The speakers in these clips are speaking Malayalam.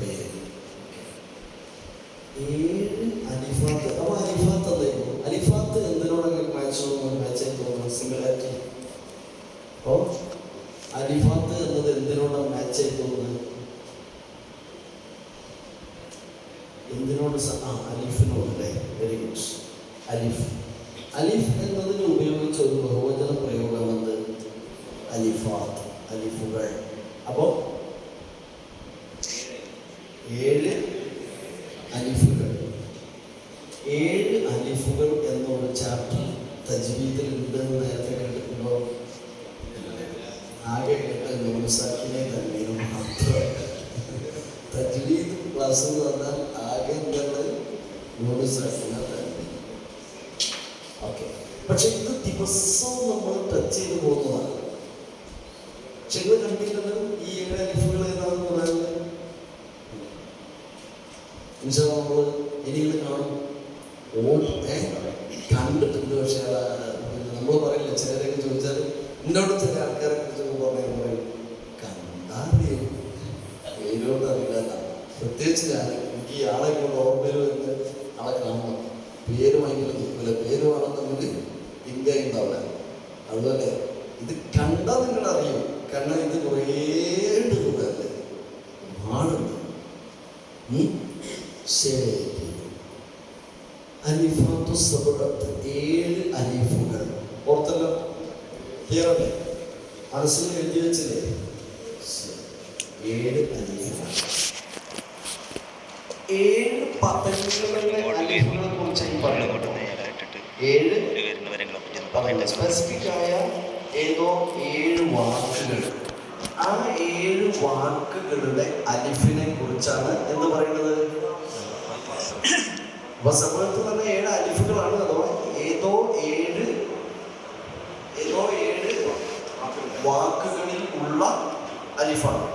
പേര് 7 അലിഫാത്ത്. അപ്പൊ അലിഫാത്ത് എന്തായിരുന്നു? അലിഫാത്ത് എന്തിനോടൊക്കെ മാച്ച് തോന്നുന്നു? സിമിലാരിറ്റി. അപ്പോ അലിഫാത്ത് എന്നത് എന്തിനോടാണ് മാച്ച് ആയി തോന്നുന്നത്? എന്തിനോട്? അലിഫിനോടല്ലേ? Very good. അലിഫ്. അലിഫ് എന്നതിന് ഉപയോഗിച്ച ഒരു ബഹുവചന പ്രയോഗമെന്ന് അലിഫാത്ത്, അലിഫുകൾ. അപ്പോ 7 അലിഫുകൾ. 7 അലിഫുകൾ എന്നൊരു ചാപ്റ്റർ തജ്വീദിൽ ഉണ്ടെന്ന് നേരത്തെ കേട്ടിട്ടുണ്ടോ? ആകെ കേട്ട നൂസാക്കിനെ തന്നെയും മാത്രം. തജ്വീദ് ക്ലാസ് എന്ന് പറഞ്ഞാൽ ആകെ എന്താണ്? നൂസാക്കിനെ തന്നെ. ഓക്കെ. പക്ഷെ ഇത് ദിവസവും നമ്മൾ ടച്ച് ചെയ്ത് പോകുന്നതാണ്. പക്ഷെ ഇത് കണ്ടിട്ടുള്ളത് ഈ 7 അലിഫുകൾ ഏതാണെന്ന് പറയുന്നത് നമ്മൾ ഇനികൾ കാണും. കണ്ടിട്ടുണ്ട്. പക്ഷെ നമ്മൾ പറയില്ല. ചിലരൊക്കെ ചോദിച്ചാൽ എന്നോട് ചില ആൾക്കാരെ കുറിച്ച് പറയും കണ്ടാലേ പേരോട് അറിയില്ല. പ്രത്യേകിച്ച് എനിക്ക് ഈ ആളെ കൊണ്ട് ഓർമ്മയിൽ വരുന്ന ആളെ കാണണം. പേര് ഭയങ്കര നിൽക്കില്ല. പേര് വേണമെന്നെങ്കിൽ തിങ്കായി ഉണ്ടാവില്ല. അതുപോലെ ഇത് കണ്ടാൽ നിങ്ങൾ അറിയും. കാരണം ഇത് കുറേ രൂപയല്ലേ, ഒരുപാടുണ്ട്. ശരി. അലിഫാത്തു സബഅത്ത്, 7 അലിഫുകൾ. ഓർത്തല്ലോ? ക്ലിയറല്ലേ? മനസ്സിൽ എഴുതി വെച്ചില്ലേ? 7 അലിഫുകൾ. 7 പദങ്ങളുടെ അലിഫുകളെ കുറിച്ചാണ് പറയുന്നത്. 7 സ്പെസിഫിക് ആയ ഏതോ 7 വാക്കുകൾ. ആ 7 വാക്കുകളുടെ അലിഫിനെ കുറിച്ചാണ് എന്ന് പറയുന്നത്. അപ്പൊ സമയത്ത് തന്നെ 7 അലിഫുകളാണ്. അഥവാ ഏതോ 7 വാക്കുകളിൽ ഉള്ള അലിഫാണ്.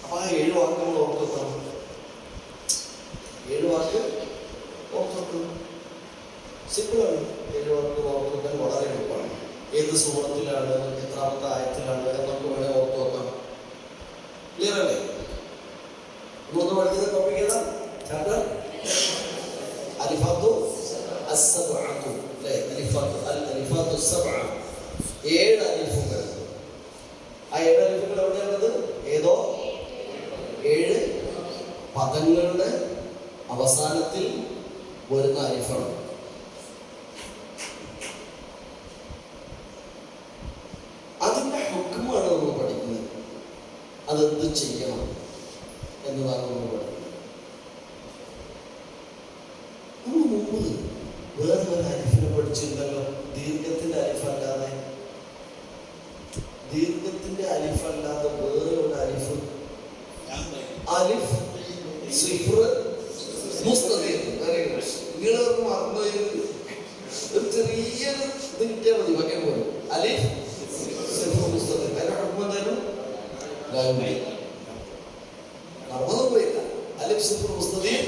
അപ്പൊ ആ 7 വാക്കുകൾ ഓർത്തെത്താം. 7 വാക്ക് ഓർത്തെത്തും. സിമ്പിളാണ്. 7 വാക്ക് ഓർത്തെത്താൻ വളരെ എളുപ്പമാണ്. ഏത് സൂറത്തിലാണ്, എത്രാമത്തെ ആയത്തിലാണ് എന്നൊക്കെ വേണേൽ ഓർത്തു വെക്കാം. ക്ലിയർ അല്ലേ? ഒന്ന് പഠിച്ചത് ടോപ്പിക് ഏതാ? ചാപ്റ്റർ അലിഫാത്തു അസ്സബ്അത്തു. അല്ലേ? അലിഫാത്തു അസ്സബ്അ. 7 അലിഫുകൾ. ആ 7 അലിഫുകൾ എവിടെയാണത്? ഏതോ 7 പദങ്ങളുടെ അവസാനത്തിൽ വരുന്ന അലിഫാണ്. അതിൻ്റെ ഹുക്മാണ് നമ്മൾ പഠിക്കുന്നത്. അതെന്ത് ചെയ്യണം എന്നതാണ് നമ്മൾ പഠിക്കുന്നത്. നമ്മൾ മുമ്പ് വേറെ ഒരു അലിഫിനെ പഠിച്ചിട്ടുണ്ടല്ലോ. ദീർഘത്തിന്റെ അലിഫല്ലാതെ വേറെ ഒരു അലിഫ്. അലിഫ് സിഫ്ർ മുസ്തദീർ. നിങ്ങളൊക്കെ മറന്നുപോയി. ഒരു ചെറിയൊരു ഇത് കിട്ടിയാൽ മതി. വയ്ക്കാൻ പോലും അലിഫ് സിഫ്ർ മുസ്തദീർ. അതിന്റെ ഹുക്കം എന്തായാലും മറന്നൊന്നും പോയില്ല. അലിഫ് സിഫ്ർ മുസ്തദീർ.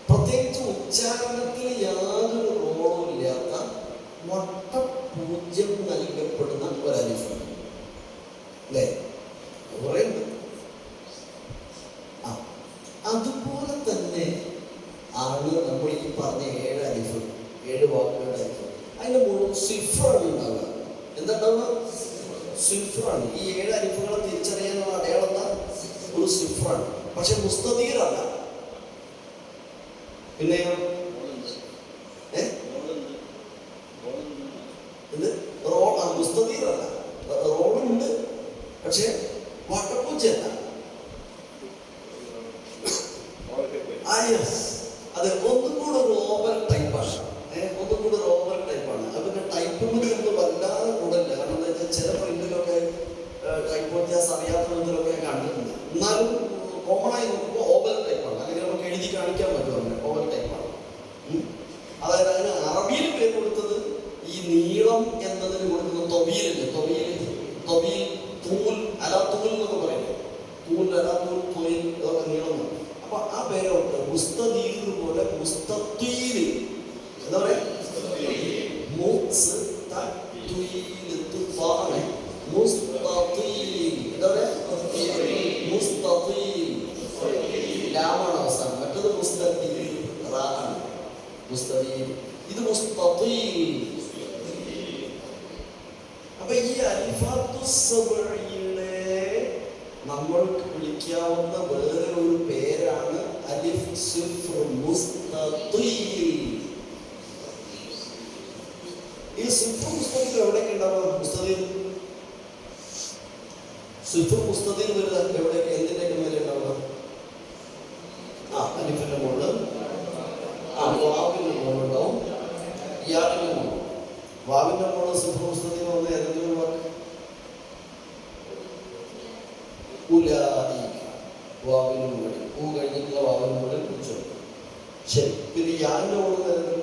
പ്രത്യേകിച്ച് ഉച്ചാരണത്തിന് യാതൊരു റോളും ഇല്ലാത്ത വട്ടപൂജ്യം നൽകപ്പെടുന്ന ഒരു അലിഫാണ്. അല്ലേ? പറയുന്നത് അതുപോലെ തന്നെ ആണ് നമ്മൾ ഈ പറഞ്ഞ 7 അലിഫ്, 7 വാക്കുകളുടെ അലിഫ്. അതിന്റെ മുഴുവൻ സിഫ്റാണ് ഉണ്ടാവുക. എന്താണ്ടാവുക? സിഫ്റാണ്. ഈ 7 അലിഫുകളെ തിരിച്ചറിയാനുള്ള അടയാളം ഒരു സിഫ്റാണ്. പക്ഷെ മുസ്തദീറല്ല. പിന്നെ മുസ്തദീറല്ല. റോളുണ്ട്, പക്ഷെ വട്ടപ്പൂച്ചയല്ല. അതെ, ഒന്നും കൂടെ ഒരു ഓവർ ടൈപ്പാണ്. അത് പിന്നെ ടൈപ്പ് നമ്മൾ വല്ലാതെ കൂടല്ല. കാരണം എന്താ വെച്ചാൽ ചില പ്രിന്റിലൊക്കെ ടൈപ്പ് വ്യത്യാസം അറിയാത്ത വിധത്തിലൊക്കെ കണ്ടിട്ടുണ്ട്. എന്നാലും കോമൺ ആയി നോക്കുമ്പോൾ ഓവൽ ടൈപ്പാണ്. അല്ലെങ്കിൽ നമുക്ക് എഴുതി കാണിക്കാൻ പറ്റും. ഓവൽ ടൈപ്പാണ്. അതായത് അതിന് അറബിയിൽ പേര് കൊടുത്തത് ഈ നീളം എന്നതിന് കൊടുക്കുന്ന തൊവീലില്ലേ? തൊവീൽ, തൂൽ, അലാത്തൂൽ എന്നൊക്കെ പറയുന്നത്. തൂൽ, അലാത്തൂൽ, തൊയിൽ ഇതൊക്കെ നീളം. അപ്പൊ ആ പേരോട്ട് മുസ്തദീർ പോലെ മുസ്തത്വീൽ എന്താ പറയാ? ലാമാണ് അവസാനം, മറ്റത് മുസ്തഖീൽ റാഅാണ്. മുസ്തഖീൽ ഇത് മുസ്തഖീൽ. അപ്പൊ ഈ അലിഫാത്തു സബഈനെ നമ്മൾക്ക് വിളിക്കാവുന്ന വേറെ ഒരു പേരാണ് അലിഫ് സിഫ്ർ മുസ്തഖീൽ. ഈ സിഫ്ർ മുസ്തഖീൽ എവിടെയൊക്കെ ഉണ്ടാവുക? മുസ്തഖീൽ സിഫ്ർ മുസ്തഖീൽ വരുന്നത് എവിടെയൊക്കെ, എന്തിൻ്റെയൊക്കെ മേലെ ഉണ്ടാവുക? അലിഫിന്റെ മുകളിൽ, വാവിന്റെ മുകളിലുണ്ടാവും, യാദിന്റെ മുകളിൽ. വാവിന്റെ മുകളിൽ സിഫ്ർ മുസ്തഖീൽ വന്ന ഏതെങ്കിലും ഒരു വാക്ക്? വാവിന് മുകളിൽ ഊ കഴിഞ്ഞിട്ടുള്ള വാവിന് മുകളിൽ കുറിച്ചു. ശരി. പിന്നെ യാദിന്റെ മുകളിൽ ഏതെങ്കിലും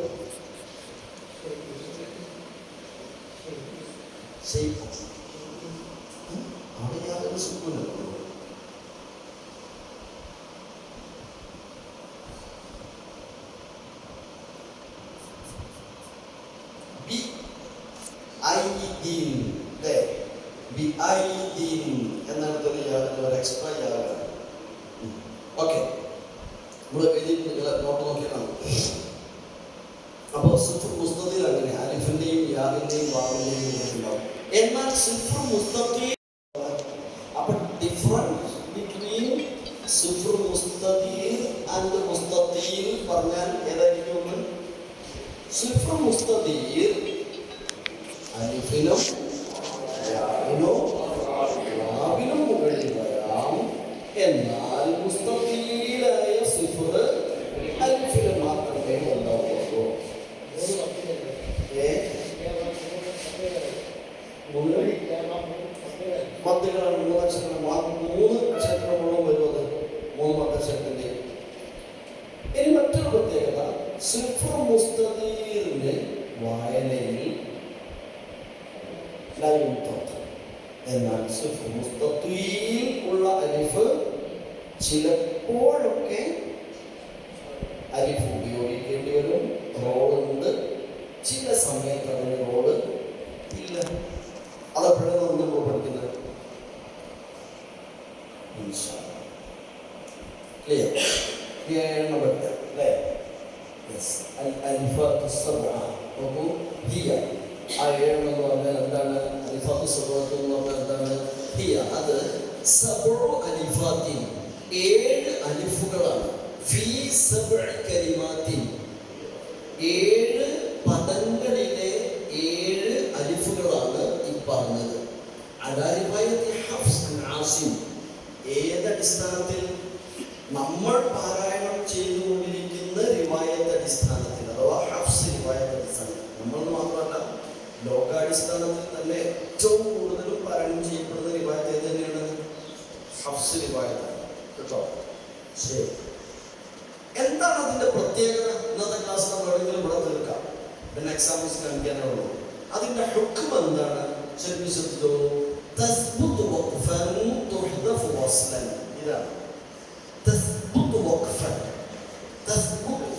അവിടെ യാതൊരു സുഖമില്ല. എന്നിടത്തൊരു ഒരു എക്സ്ട്രാ യാഗം. ഓക്കെ, നമ്മൾ എഴുതിയിട്ട് നിങ്ങളെ നോട്ട് നോക്കിയാണ്. അപ്പോൾ സിഫ്ർ മുസ്തഖീൽ അങ്ങനെ അലിഫിന്റെയും യാദിന്റെയും വാവിന്റെയും ഉണ്ടാവും. എന്നാൽ സിഫ്ർ മുസ്തഖീൽ, അപ്പൊ ഡിഫറൻസ് ബിറ്റ്വീൻ സിഫ്ർ മുസ്തഖീൽ ആൻഡ് മുസ്തഖീൽ പറഞ്ഞാൽ ഏതായിരിക്കും? സിഫ്ർ മുസ്തഖീൽ അലിഫിനും യാദിനും വാവിനും മുകളിൽ വരാം. എന്നാൽ മുസ്തഖീലായ സിഫ്ർ അലിഫിന് മാത്രമേ ഉണ്ടാവുള്ളൂ. മദ്യങ്ങളാണ് 3 അക്ഷരങ്ങൾ, 3 അക്ഷരങ്ങളോളം വരുന്നത്, 3 മദ്യക്ഷരത്തിന്റെ. ഇനി മറ്റൊരു പ്രത്യേകത, സിഫ്ർ മുസ്തഖീലിന്റെ വായനയിൽ എന്നാൽ സിഫ്ർ മുസ്തഖീൽ ഉള്ള അലിഫ് ചിലപ്പോഴൊക്കെ അലിഫ് ഉപയോഗിക്കേണ്ടി വരും, റോളുണ്ട്. ചില സമയത്ത് അതിന് റോള് ഇല്ല. അതെപ്പോഴാണ് നമ്മൾ പഠിക്കുന്നത്? എന്ന് പറഞ്ഞാൽ എന്താണ്? അലിഫാത്തു സബഅത്ത് എന്ന് പറഞ്ഞാൽ എന്താണ്? അത് സബഉ അലിഫാത്തിൻ, 7 അലിഫുകളാണ്. ഫീ സബഇ കലിമാത്തിൻ, 7 പദങ്ങളിലെ 7 അലിഫുകളാണ് ഈ പറഞ്ഞത്. അലാ റിവായത്തി ഹഫ്സ് അൻ ആസിം, ഏതടിസ്ഥാനത്തിൽ? നമ്മൾ പാരായണം ചെയ്തുകൊണ്ടിരിക്കുന്ന റിവായത്ത് അടിസ്ഥാനത്തിൽ, അഥവാ ഹഫ്സ് റിവായത്ത് അടിസ്ഥാനത്തിൽ. നമ്മളെന്ന് മാത്രമല്ല, ലോകാടിസ്ഥാനത്തിൽ തന്നെ ഏറ്റവും കൂടുതലും പാരായണം ചെയ്യപ്പെടുന്ന റിവായത്ത് ഏത് തന്നെയാണ്? ഹഫ്സ് റിവായത്താണ് കേട്ടോ. ശരി, എന്താണ് അതിന്റെ പ്രത്യേകത? ഇന്നത്തെ ക്ലാസ് നമ്മൾ എവിടെയെങ്കിലും ഇവിടെ തീർക്കാം, പിന്നെ എക്സാമ്പിൾസ് കാണിക്കാനേ ഉള്ളൂ. അതിന്റെ ഹുക്ം എന്താണ്? ശരിക്കും ശ്രദ്ധിച്ചോ. തസ്ബുതു വഖഫൻ തുഹ്ദഫു വസ്ലൻ. ഇതാണ് തസ്ബുതു വഖഫൻ. തസ്ബുതു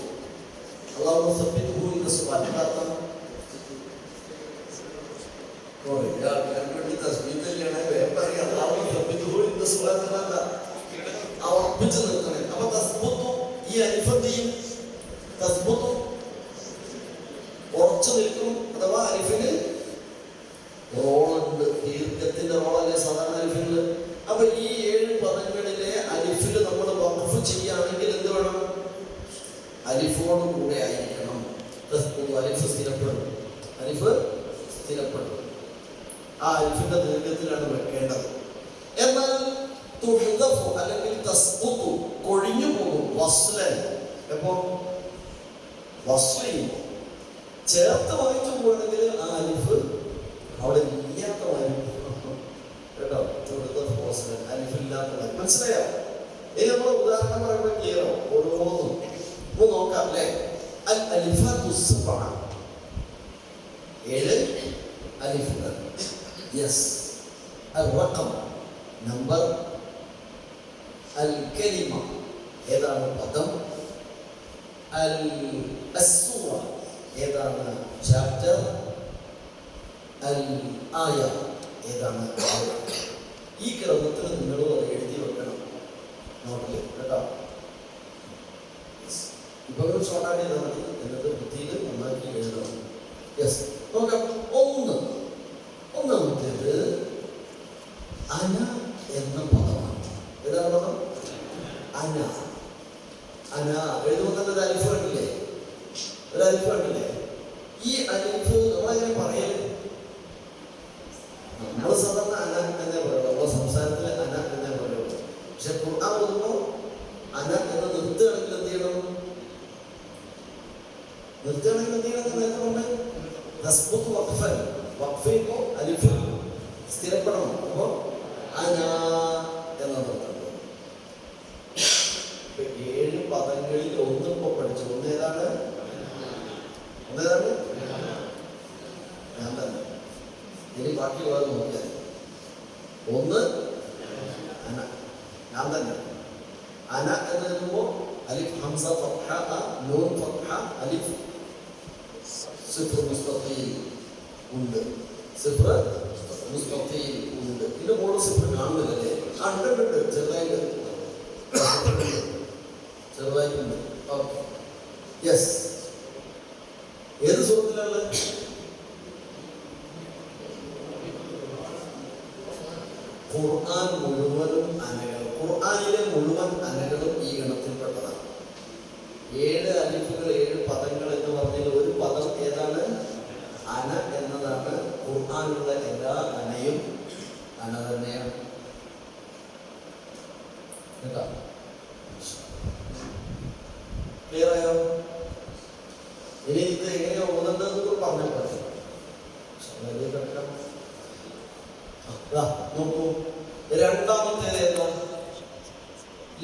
അല്ലാഹു സബ്ബിതുഹു ഇന്ന സുബ്ഹാനഹു ഉറപ്പിച്ചു നിർത്തണേ. അപ്പൊ തസ്ബുതു, ഈ അലിഫന്റെയും തസ്ബുതു ഉറച്ചു നിൽക്കും, അഥവാ അലിഫിന് റോളുണ്ട്. ദീർഘത്തിന്റെ റോളല്ലേ സാധാരണ അലിഫിന്. അപ്പൊ ഈ 7 പദങ്ങളിലെ അലിഫിൽ നമ്മൾ വഖഫ് ചെയ്യുകയാണെങ്കിൽ എന്ത് വേണം? അലിഫോട് കൂടെ ആയിരിക്കണം. തസ്ബുതു, അലിഫ് സ്ഥിരപ്പെടും. അലിഫ് സ്ഥിരപ്പെടും. ആ അലിഫിന്റെ ദീർഘത്തിലാണ് വെക്കേണ്ടത്. എന്നാൽ തുഹ്ദഫു അല്ലെങ്കിൽ തസ്ബുതു കൊഴിഞ്ഞു പോകും. വസ്ലൻ, എപ്പോ? വസ്ല ചെയ്യുമ്പോൾ. ചേർത്ത് വായിച്ചു പോകണമെങ്കിൽ ആ അലിഫ് അവിടെ ഇല്ലാത്ത കേട്ടോ. തുഹ്ദഫു വസ്ലൻ, അലിഫില്ലാത്ത. മനസ്സിലായോ? ഇനി നമ്മൾ ഉദാഹരണം പറയുമ്പോൾ ക്ലിയറോ? ഓരോന്നും നോക്കാം അല്ലേ? അൽ അലിഫാത്തു സബഅ, 7 അലിഫുകൾ. യെസ്. അൽ റഖം, നമ്പർ. അൽ കലിമ, ഏതാണ് പദം. അൽ അസ്സൂറ, ഏതാണ് ചാപ്റ്റർ. അൽ ആയ ഏതാണ്? ഈ ക്രമത്തിൽ നിങ്ങളും അത് എഴുതി വെക്കണം നോട്ടിൽ കേട്ടോ. ഇപ്പൊ ഒരു ഷോർട്ടാക്കി ചെയ്താൽ മതി, എന്നിട്ട് വൃത്തിയിൽ നന്നാക്കി എഴുതണം. യെസ്, നോക്കാം. ഒന്നാമത്തേത് അന എന്ന പദമാണ്. ഏതാണ് പദം? അന. അന എഴുതുമ്പോൾ തന്നെ ഒരു അലിഫ് കണ്ടില്ലേ? ഒരു അലിഫ് കണ്ടില്ലേ? ഈ അലിഫ് നമ്മളെങ്ങനെ പറയല്? നമ്മൾ സാധാരണ അന എന്നേ പറയുള്ളൂ, നമ്മുടെ സംസാരത്തിൽ അന എന്നേ പറയുള്ളൂ. പക്ഷെ ഖുർആൻ ഓതുമ്പോൾ അന എന്ന് നിർത്തുകയാണെങ്കിൽ എന്ത് ചെയ്യണം? നിർത്തുകയാണെങ്കിൽ എന്ത് ചെയ്യണം? നേരത്തെ പറഞ്ഞ തസ്ബുത്ത് വഖഫൻ. വഖഫ് ചെയ്യുമ്പോൾ അലിഫ് സ്ഥിരപ്പെടണം. അപ്പോൾ അന എന്ന നിർത്തുന്നത് 7 പദങ്ങളിൽ ഒന്നിപ്പോ പഠിച്ചു. ഒന്നേതാണ്? ഞാൻ തന്നെ. ഇനി ബാക്കി വേറെ നോക്കിയാൽ ഒന്ന് അന, ഞാൻ തന്നെ. അന എന്ന് എഴുതുമ്പോൾ അലിഫ് ഹംസ ഫത്ഹ നൂൻ ഫത്ഹ അലിഫ് സിഫ്ർ മുസ്തഖീൽ ഉണ്ട്. സിഫ്ർ മുസ്തഖീൽ ഉണ്ട്. ഇതിന്റെ മുകളിൽ സിഫ്ർ കാണുന്നില്ലല്ലേ? ഉണ്ട്, ചെറുതായിട്ടുണ്ട്. Okay, yes. ഏത് സൂറത്തിലാണ്? ഖുർആൻ മുഴുവനും അനകൾ. ഖുർആനിലെ മുഴുവൻ അനകളും ഈ ഗണത്തിൽപ്പെട്ടതാണ്. 7 അലിഫുകൾ 7 പദങ്ങൾ എന്ന് പറഞ്ഞാൽ ഒരു പദം ഏതാണ്? അന എന്നതാണ്. ഖുർആനിലുള്ള എല്ലാ അനയും അന തന്നെയാണ് കേട്ടോ. ക്ലിയർ ആയോ? ഇനി ഇത് എങ്ങനെയാ ഓതുന്നത് പറഞ്ഞാൽ മതി. നോക്കൂ, രണ്ടാമത്തേത് ഏതാ?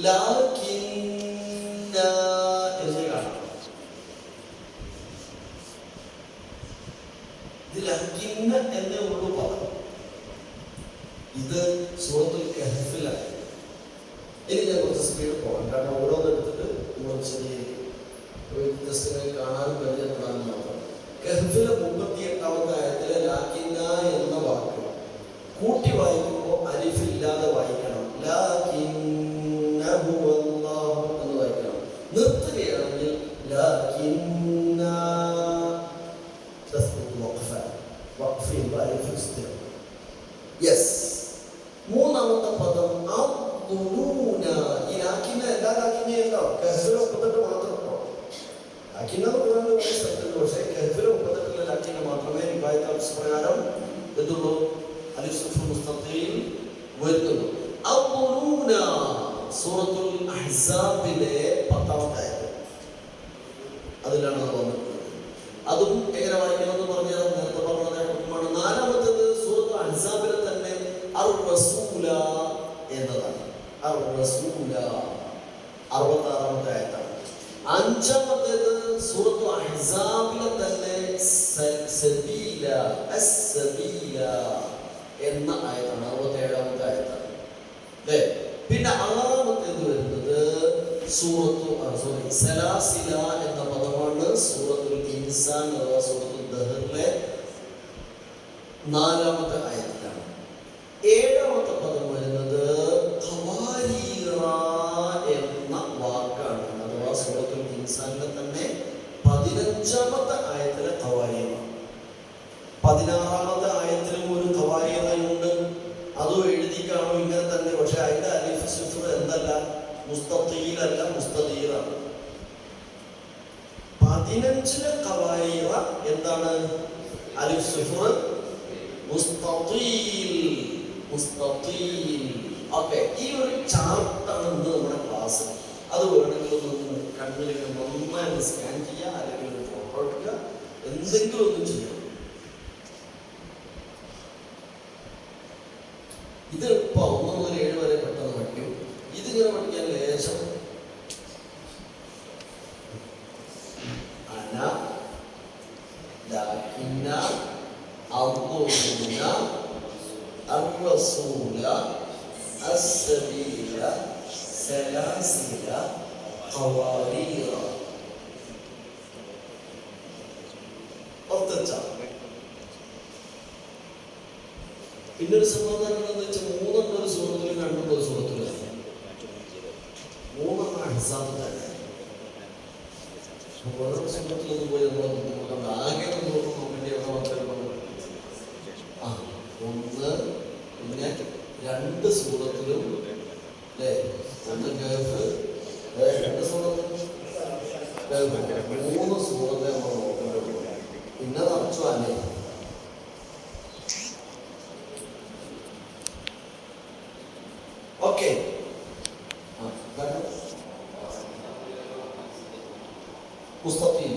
ലാകിന്ന എന്ന് കാണാം. ഇത് ലാകിന്ന എന്നേ ഉള്ളൂ പദം. ഇത് സൂറത്തുൽ കഹ്ഫിലാണ്. ഇനി ഞാൻ കുറച്ച് സ്പീഡ് പോകാം, കാരണം ഓരോന്ന് എടുത്തിട്ട് നമ്മൾ ശരിയായിരിക്കും. ജസ്റ്റ് കാണാനും പരിചയപ്പെടാനും മാത്രം. കഹ്ഫിലെ 38ാമത്തെ ആയത്തിലെ ലാകിന്ന എന്ന വാക്ക് കൂട്ടി വായിക്കുമ്പോൾ അലിഫ് ഇല്ലാതെ വായിക്കണം. ലാകിന്നഹു അല്ലാഹു എന്ന് വായിക്കണം. നിർത്തുകയാണെങ്കിൽ ലാകിന്ന തസ്ബുത്ത് വഖഫ. വഖഫ് ചെയ്യുമ്പോൾ അലിഫ് സ്ഥിരം. യെസ്. മൂന്നാമത്തെ പദം അദ്ദുനൂന. ഈ ലാകിന്ന എല്ലാ ലാകിന്നയും ഉണ്ടോ? കഹ്ഫിലെ 38 മാത്രം ഉണ്ടോ? ലാകിന്ന ഖുർആനിൽ ഒരു സ്ഥലത്തുണ്ട്, പക്ഷേ കഹ്ഫിലെ 38 ലാകിന്ന മാത്രമേ റിവായത്ത് പ്രകാരം എന്തുള്ളൂ? അലിഫ് സിഫ്ർ മുസ്തഖീൽ വരുന്നു. അദ്ദുനൂന സൂറത്തുൽ അഹ്സാബിലെ 10ാമത്തെ ആയത്ത്, അതിലാണ് അത് വന്നിട്ടുള്ളത്. അതും എങ്ങനെ വായിക്കണമെന്ന് പറഞ്ഞാൽ നേരത്തെ പറഞ്ഞത് ഹുക്മാണ്. 4ാമത്തേത് സൂറത്തുൽ അഹ്സാബിലെ തന്നെ അർ റസൂല എന്നതാണ്. അർ റസൂല 66ാമത്തെ ആയത്താണ്. 5ാമത്തേത് സൂറത്തുൽ അഹ്സാബിലെ തന്നെ സബീല അസ്സബീല എന്ന ആയത്താണ്. 67ാമത്തെ ആയത്താണ്. പിന്നെ 6ാമത്തേത് വരുന്നത് സലാസില എന്ന പദമാണ്. സൂറത്തുൽ ഇൻസാൻ അഥവാ സൂറത്തുൽ ദഹറിലെ 4ാമത്തെ ആയത്തിലാണ്. 7ാമത്തെ പദം വരുന്നത് ഖവാരീറ എന്ന വാക്കാണ്. അഥവാ സൂറത്തുൽ ഇൻസാനിലെ തന്നെ 15ാമത്തെ ആയത്തിലെ ഖവാരീറ. 16ാമത്തെ ആയത്തിലും ഒരു ഖവാരീറയുണ്ട്. അതും എഴുതി കാണും ഇങ്ങനെ തന്നെ. പക്ഷെ അതിന്റെ അലിഫ് സിഫ്ർ എന്തല്ല? മുസ്തഖീലല്ല, മുസ്തദീറാണ്. 15ലെ ഖവാരീറ എന്താണ്? അലിഫ് സിഫ്ർ മുസ്തഖീൽ. ഓക്കെ, ഈ ഒരു ചാർട്ടാണ് ഇന്ന് നമ്മുടെ ക്ലാസ്. അത് വേണമെങ്കിൽ ഒന്ന് കണ്ണിൽ നന്നായി സ്കാൻ ചെയ്യുക, അല്ലെങ്കിൽ ഒരു ഫോട്ടോ എടുക്കുക, എന്തെങ്കിലും ഒന്നും ചെയ്യാം. ഇത് ഇപ്പോൾ 1 മുതൽ 7 വരെ പെട്ടെന്ന് പഠിക്കും. ഇതിങ്ങനെ പഠിക്കാൻ ലേശം അന, ലാകിന്ന, അദ്ദുനൂന, അർറസൂല, അസ്സബീല, സലാസില, ഖവാരീറ. പിന്നെ ഒരു സമാധാനം എന്താണെന്ന് വെച്ചാൽ 3 ഒരു സൂറത്തിലും 2 ഒരു സൂറത്തിലും 3 അഹ്സാബ് തന്നെ. ഓരോ സൂറത്തിലൊന്നും പോയി നമ്മളെ ബുദ്ധിമുട്ടുണ്ട്. ആകെ നോക്കേണ്ടി അവിടെ മാത്രമേ ആ 1 പിന്നെ 2 സൂറത്തിലും അല്ലേ 1 ഗൾഫ് 2 സൂറത്തിലും 3 സൂറത്തെ നമ്മൾ നോക്കേണ്ടത്. പിന്നെ നടത്തുവാനേ ഓക്കെ. മുസ്തഖീം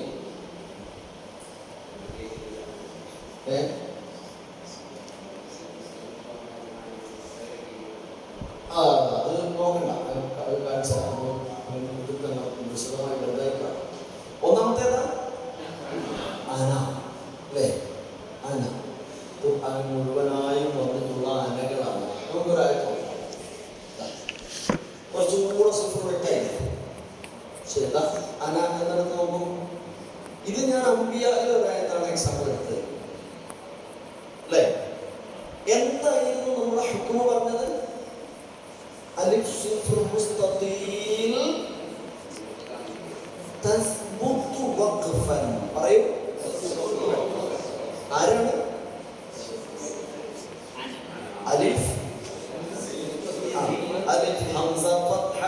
അത് നോക്കണ്ട, അത് കാണിച്ചാൽ വിശദമായി ബന്ധമായിട്ടാണ്. ഒന്നാമത്തേതാ അന അല്ലേ? അന മുഴുവനായും വന്നിട്ടുള്ള അനകളാണ്. നമുക്കൊരായിട്ട് കുറച്ചും കൂടെ സൂപ്പർ വ്യക്തമായില്ലേ? ശരി, അന എന്നിടത്ത് നോക്കും. ഇത് ഞാൻ അമ്പിയായിലെ ഒരായത്താണ് എക്സാമ്പിൾ എടുത്തത് അല്ലേ? എന്തായിരുന്നു നമ്മുടെ ഹുക്മ പറഞ്ഞത്? അലിഫ് സിഫ്ർ മുസ്തഖീൽ തസ്ബുതു വഖഫൻ. പറയൂ, ആരാണ്? അലിഫ് അലിഫ് ഹംസ ഫത്ഹ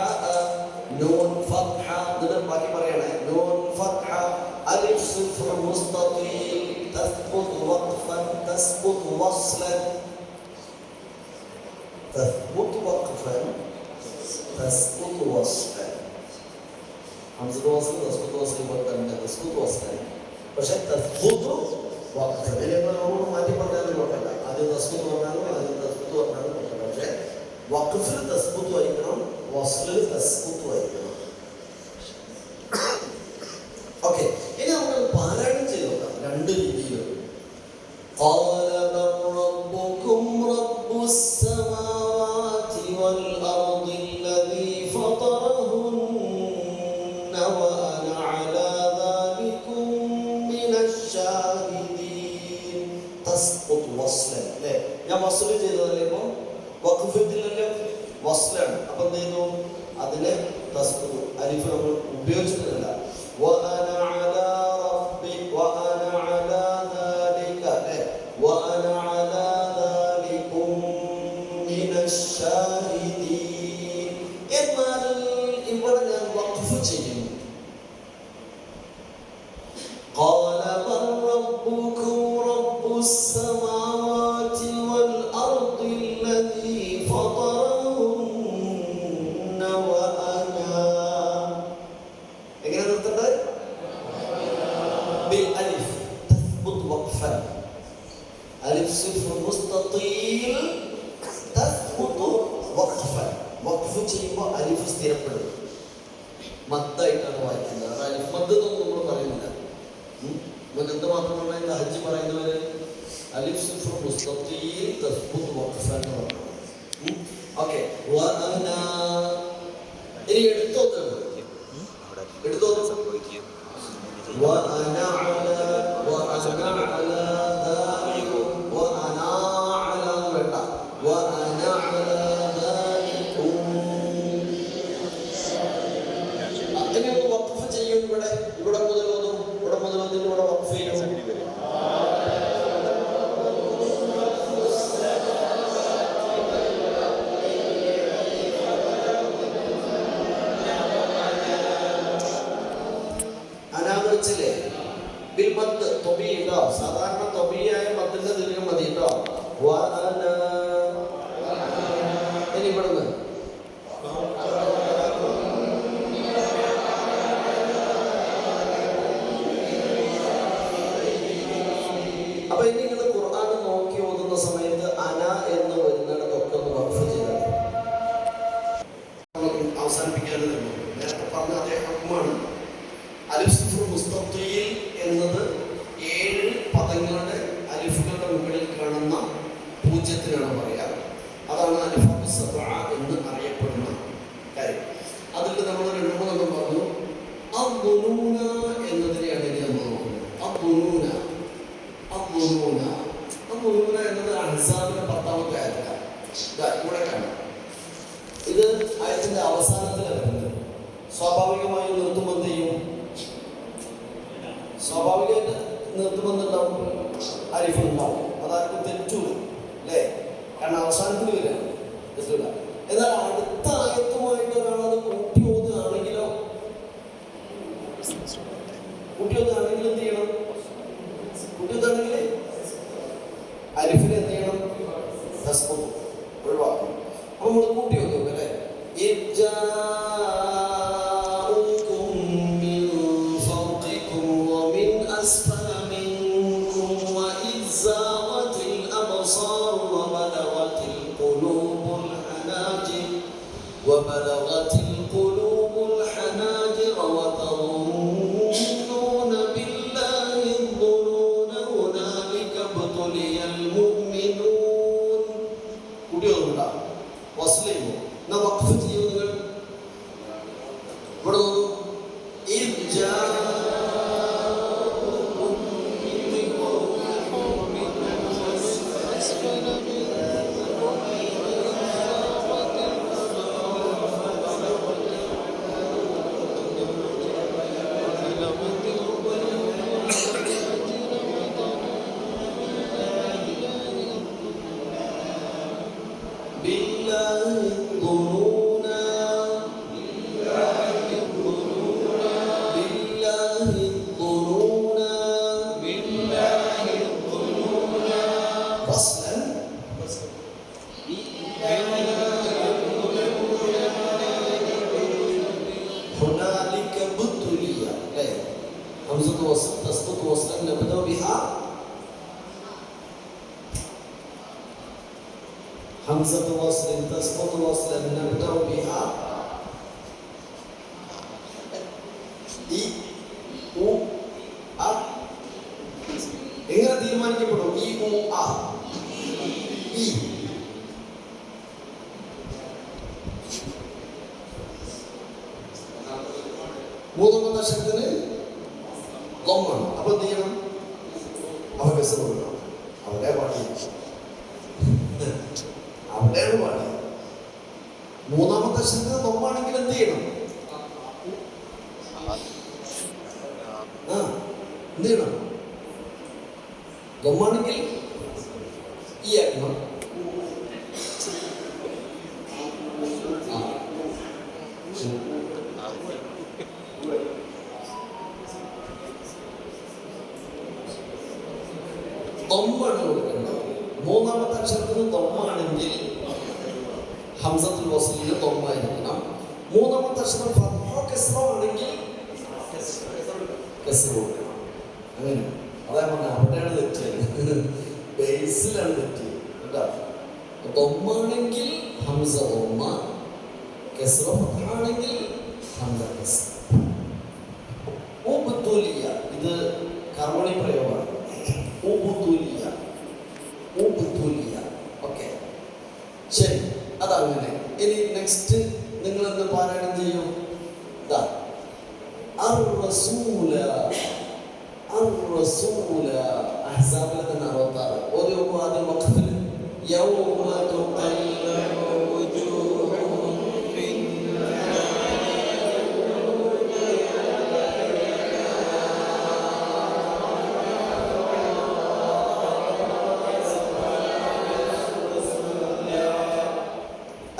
നൂൻ ഫത്ഹ. ഇതിന്റെ ബാക്കി പറയണേ. നൂൻ ഫത്ഹ അലിഫ് സിഫ്ർ മുസ്തഖീൽ തസ്ബുതു വഖഫൻ തസ്ബുതു വസ്ലൻ. തസ്ബുതു വഖഫൻ തസ്ബുതു വസ്ലൻ. ഹംസ വസ്ൽ തസ്ബുതു വസ്ൽ പോലെ തന്നെ തസ്ബുതു വസ്ലൻ. പക്ഷെ തസ്ബുതു വഖഫൻ നമ്മൾ മാറ്റി പറഞ്ഞാലും കുഴപ്പമില്ല. ആദ്യം തസ്ബുതു പറഞ്ഞാലും ആദ്യം തസ്ബുതു പറഞ്ഞാലും കുഴപ്പമില്ല. പക്ഷെ വഖഫിൽ തസ്ബുതു ആയിരിക്കണം, വസ്ലിൽ തസ്ബുതു ആയിരിക്കണം. ഓക്കെ, ഇനി നമുക്ക് പാരായണം ചെയ്ത് നോക്കാം 2 രീതിയിലും. قال من ربكم رب السماوات والأرض الذي فطرهن وأنا على ذلكم من الشاهدين. تسقط وصلا. അല്ലേ? ഞാൻ വസ്ൽ ചെയ്തതല്ലേ? ഇപ്പോൾ വഖഫില്ലല്ലോ, വസ്ലാണ്. അപ്പൊ എന്ത് ചെയ്തു? അതിനെ തസ്ബുത് അലിഫ് നമ്മൾ ഉപയോഗിച്ചിട്ടില്ല. وأنا على ربي وأنا على ذلك وأنا على ذلكم من الشاهدين. എന്നാൽ ഇവിടെ ഞാൻ വഖഫ് ചെയ്യും. قال من ربكم رب السماوات والأرض الذي فطرهن وأنا. എങ്ങനെ നിർത്തണ്ടത്? بالألف تثبت وقفا. ألف صفر مستطيل تثبت وقفا. വഖഫ് ചെയ്യുമ്പോൾ അലിഫ് സ്ഥിരപ്പെടും. മദ്ദായിട്ടാണ് വായിക്കുന്നത്. അത് അലിഫ് മദ് എന്നൊന്നും നമ്മൾ പറയുന്നില്ല. നമുക്ക് എന്ത് മാത്രമാണ് തഹജ്ജ് പറയുന്നവര് അലിഫ് സിഫ്ർ മുസ്തഖീൽ തസ്ബുത് വഖഫൻ എന്ന് പറഞ്ഞു. ഓക്കെ, ഇനി എടുത്തോട്ട് وأنا على ذلكم وأنا على ذلكم. ഇനി വഖഫ് ചെയ്യും. ഇവിടെ മുതൽ ഓതും, ഇവിടെ വഖഫ് ചെയ്യും. അനാമച്ചില്ലേ ബിൽ മദ് തൊബി ഉണ്ടോ? സാധാരണ തൊബിയായ മദ്ദിന്റെ ദീർഘം മതി കേട്ടോ. ഇനി ഇവിടുന്ന് അപ്പൊ ഇനി നിങ്ങൾ ഖുർആൻ നോക്കി ഓതുന്ന സമയത്ത് അന എന്ന് വരുന്നിടത്തൊക്കെ ഒന്ന് വഖഫ് ചെയ്താൽ അവസാനിപ്പിക്കാതെ നേരത്തെ പറഞ്ഞ അതേ ഹുക്മാണ്. അലിഫ് സിഫ്ർ മുസ്തഖീൽ എന്നത് 7 പദങ്ങളുടെ അലിഫുകളുടെ മുകളിൽ കാണുന്ന 0-നാണ് പറയുക. അതാണ് അലിഫ് സബ്അ എന്ന് അറിയപ്പെടുന്ന കാര്യം. അതിൽ നമ്മൾ 2-3 പറഞ്ഞു. അദ്ദുനൂന എന്നതിനെയാണ് ഇനി നമ്മൾ നോക്കുന്നത്. അദ്ദുനൂന എന്നത് അഹ്സാബിന്റെ 10-ാമത്തെ ഇവിടെ കാണാം. ഇത് ആയതിന്റെ അവസാനത്തിലാണ് വരുന്നത്. സ്വാഭാവികമായും നിർത്തുമ്പോൾ എന്ത് ചെയ്യും? സ്വാഭാവികമായിട്ട് നിർത്തുമെന്നുണ്ടാവും, അരിഫുണ്ടാവും. അതാർക്കും തെറ്റൂല അല്ലേ? കാരണം അവസാനത്തിൽ വരിക തെറ്റൂല. എന്നാൽ അടുത്ത ആയത്തുമായിട്ട് ഒരാളത് കൂട്ടി ഓതുകയാണെങ്കിലോ എന്ത് ചെയ്യണം? കൂട്ടി ഓതുകയാണെങ്കിൽ അരിഫിനെ എന്ത് ചെയ്യണം? തസ്ബീഹ് ഒഴിവാക്കും. അപ്പൊ നമ്മൾ കൂട്ടി ഓതും അല്ലേ? وبلغت القلوب الحناجر وتظنون بالله الظنون هنالك ابتلي المؤمنون. കുടിയൊന്നുമില്ല വസ്ലയും വഖഫ് ചെയ്യുന്നത് ഇവിടെ همزة وصل تسقط وصلا نبدأ بها ഈ ഉ അ എങ്ങനെ തീരുമാനിക്കപ്പെടും? ഈ ഉ അ ഈ മൂന്നാമത്തെ അക്ഷരത്തിന് ലൊമ്മാണ്. അപ്പൊ എന്ത് ചെയ്യണം? അവ കസർ കൊടുക്കണം. അവിടെ പാടില്ല, അവിടെയാണ് പാടി. മൂന്നാമത്തെ അക്ഷരത്തിന് ലൊമ്മാണെങ്കിൽ എന്ത് ചെയ്യണം? എന്ത് ചെയ്യണം? ലൊമ്മാണെങ്കിൽ ഈ ആക്കണം. തൊമ്മാണ് കൊടുക്കേണ്ടത്. മൂന്നാമത്തെ അക്ഷരത്തിന് തൊമ്മാണെങ്കിൽ ഹംസത്തുൽ വസ്ലിന് തൊമ്മായിരിക്കണം. മൂന്നാമത്തെ അക്ഷരം ഫത്ഹോ കസ്റോ ആണെങ്കിൽ കസ്റ കൊടുക്കണം. അങ്ങനെ അതാ പറഞ്ഞ അവിടെയാണ് തെറ്റിയത്, ബേസിലാണ് തെറ്റിയത് കേട്ടോ. തൊമ്മാണെങ്കിൽ ഹംസ തൊമ്മ, കസ്റ ഫത്ഹാണെങ്കിൽ ഹംസ കസ്റ. ഉബ്തുലിയ ഇത് കർമ്മണി പ്രയോഗമാണ്. ഓക്കെ, ശരി, അതങ്ങനെ. ഇനി നെക്സ്റ്റ് നിങ്ങൾ എന്ന് പാരായണം ചെയ്യും. അഹ്സാബിലെ തന്നെ 66 ഒരു ആദ്യം വഖഫിൽ യൗമ തുഖല്ലബു വുജൂഹുഹും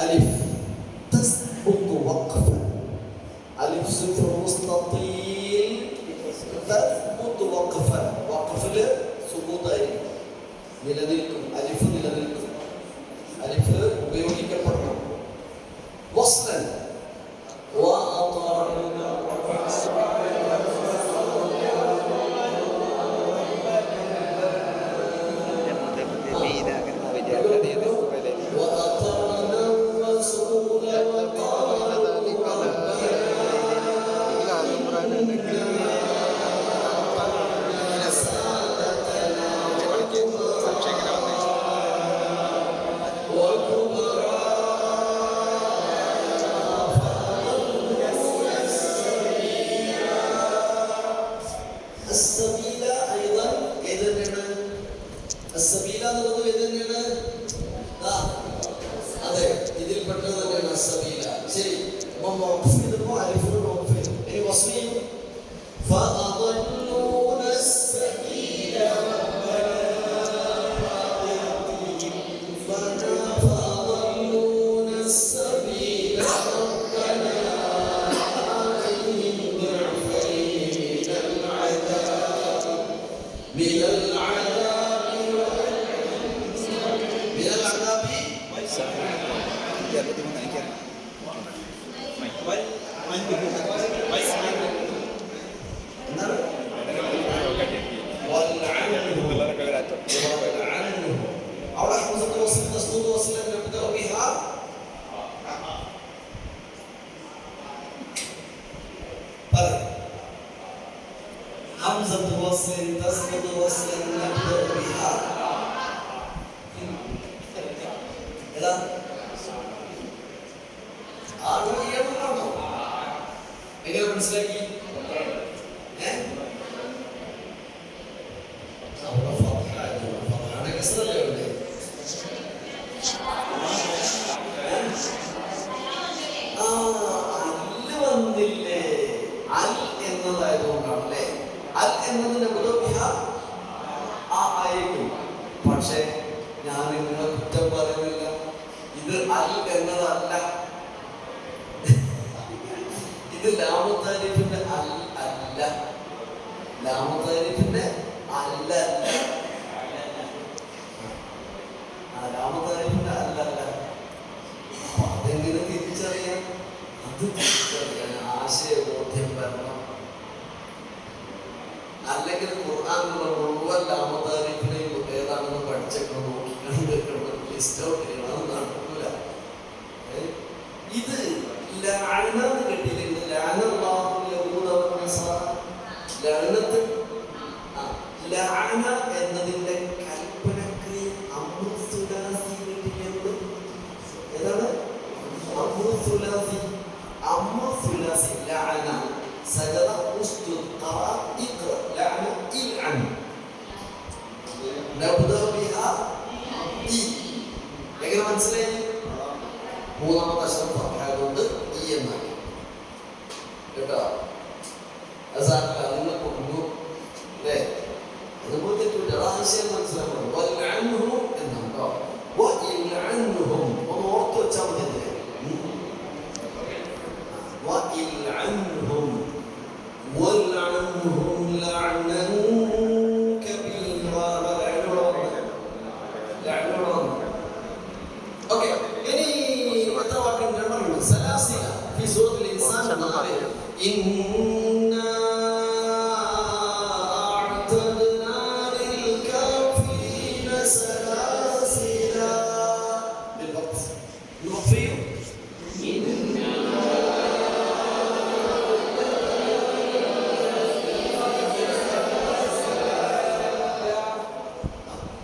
ألف تثبت وقفا. ألف صفر مستطيل تثبت وقفا. وقفل സുബൂത്തായി നിലനിൽക്കും. അലിഫ് നിലനിൽക്കും. അലിഫ് ഉപയോഗിക്കപ്പെടണം. വസ്ലൻ അതെ, ഇതിൽപ്പെട്ടത് തന്നെയാണ് സബീല. ശരി, ഇനി വസ്മീം فأضلون السبيل فأضلون السبيل ربنا آتهم ضعفين من العذاب അവിടെ ഹംസത്ത് വസ്ൽ തസ്ദീദ് വസ്ൽ നബ്ദഅ ബിഹാ പറ ഹംസത്ത് വസ്ൽ തസ്ദീദ് വസ്ൽ നബ്ദഅ ബിഹാ ഏതാ ആണോ ഏതാണോ എങ്ങനെ മനസ്സിലാക്കി? വന്നില്ലേ അൽ എന്നതായതുകൊണ്ടാണല്ലേ. അൽ എന്നതിന്റെ ആയിരിക്കും. പക്ഷെ ഞാൻ നിങ്ങളെ കുറ്റം പറയുന്നില്ല, ഇത് അൽ എന്നതല്ല, ഇത് ലാമുത്താരിഫിന്റെ അൽ അല്ല, ലാമുത്താരിഫിന്റെ അല്ല, ലാമുത്താരിഫിന്റെ അല്ലല്ല. അപ്പൊ അതെങ്ങനെ തിരിച്ചറിയാൻ? അത് തിരിച്ചറിയാൻ ആശയബോധ്യം വരണം. അല്ലെങ്കിൽ ഖുർആനിലുള്ള മുഴുവൻ ലാമുത്താരിഫിനെയും ഏതാണെന്ന് പഠിച്ചൊക്കെ നോക്കിക്കണ്ട് ലിസ്റ്റ് ഔട്ട് ചെയ്യണം. അത് നടക്കൂല. ഇത് ലഅനത്ത് കിട്ടിയില്ലെങ്കിൽ ലഅനല്ലാഹു യഹൂദ വന്നസാറ, ലഅനത്ത് ലഅന എന്നതിന്റെ കൽപ്പനക്രിയ അംറുസുലാസി കിട്ടിയിട്ടുണ്ട്. ഏതാണ് അംറുസുലാസി? അംറുസുലാസി ലഅന സജദ ഉസ്ജുദ് ഖറ ഇഖ്റ ലഅന ഇൽഅൻ നബ്ദഅ ബിഹാ ഈ. എങ്ങനെ മനസ്സിലായി? മൂന്നാമത്തെ അക്ഷരം ഫത്ഹയായതുകൊണ്ട് ഈ എന്നാണ് കേട്ടോ. അതിനെ കൊണ്ടു അല്ലേ? അതുപോലെ തെറ്റില്ല. ആശയം മനസ്സിലാക്കണം. വൽഅൻഹും എന്നാണ് കേട്ടോ. വഇൽഅൻഹും ഒന്ന് ഓർത്ത് വെച്ചാൽ മതി. വഇൽഅൻഹും വൽഅൻഹും ലഅനൻ കബീറ. ഓക്കേ, ഇനി എത്ര വാക്കുണ്ട്? രണ്ടെണ്ണം. സലാസില ഫി സൂറത്തുൽ ഇൻസാൻ ഇന്നാ അഅ്തദ്നാ ലിൽ കാഫിരീന സലാസില ബിൽ വഖഫ് നഫി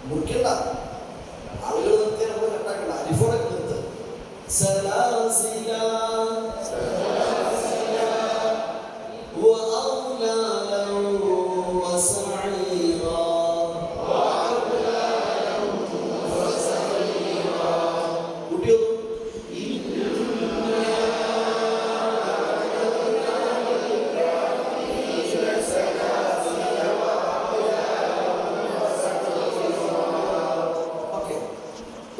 മുറിക്കണ്ട. ആളുകൾ നിർത്തിയാൽ നമ്മൾ കണ്ടാക്കണ്ട. അരിഫോടൊക്കെ നിർത്ത്. സലാസില وأغلالا وسعيرا.